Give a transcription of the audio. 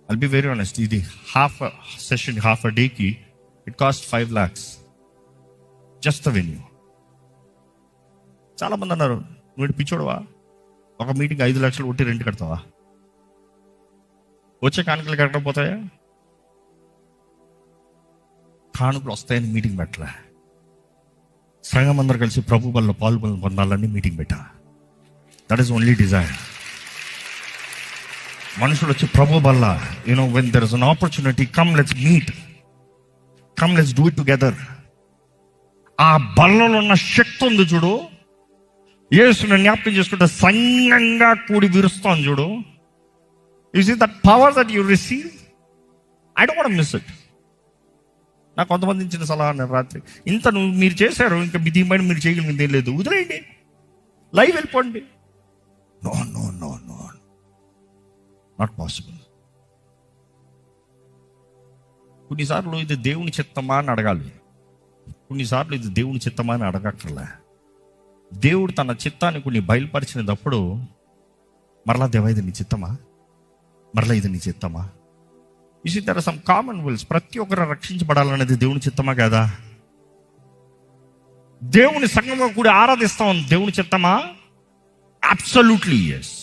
I'll be very honest, ఇది half a session, half a day కి it cost 5 lakhs. Just the venue. చాలా మంది అన్నారు, నువ్వు పిచ్చోడవా, ఒక మీటింగ్ 5 లక్షలు కొట్టి రెంట్ కడతావా? వచ్చే కానుకలు కట్టకపోతాయా? కానుకలు వస్తాయని మీటింగ్ పెట్టలే. సంఘం అందరూ కలిసి ప్రభు బల్ల పాలు పొందాలని మీటింగ్ పెట్టా. That is only Dzire. మనుషులు వచ్చి ప్రభు బల్ల, when there is an opportunity, come let's meet, come let's do it together. ఆ బల్లలో ఉన్న శక్తి ఉంది చూడు, యేసుని జ్ఞాపకం చేసుకుంటే సంఘంగా కూడి విరుస్తాం చూడు. You see that power that you receive. I don't want miss it. నాకు కొంతమంది ఇచ్చిన సలహా అన్నారు రాత్రి, ఇంత మీరు చేశారు, ఇంకా దీనిపైన మీరు చేయగలిగింది ఏం లేదు, వదిలేయండి, లైవ్ వెళ్ళిపోండి. No no no no, not possible. కొన్నిసార్లు ఇది దేవుని చిత్తమా అని అడగాలి, కొన్నిసార్లు ఇది దేవుని చిత్తమా అని అడగక్కర్లే. దేవుడు తన చిత్తాన్ని కొన్ని బయలుపరిచినప్పుడు మరలా దేవా ఇది నీ చిత్తమా, మరలా ఇది నీ చిత్తమా. You see there are some common wills. ప్రతి ఒక్కరు రక్షించబడాలనేది దేవుని చిత్తమా కదా? దేవుని సంఘంగా కూడా ఆరాధిస్తాం, దేవుని చిత్తమా? Absolutely yes.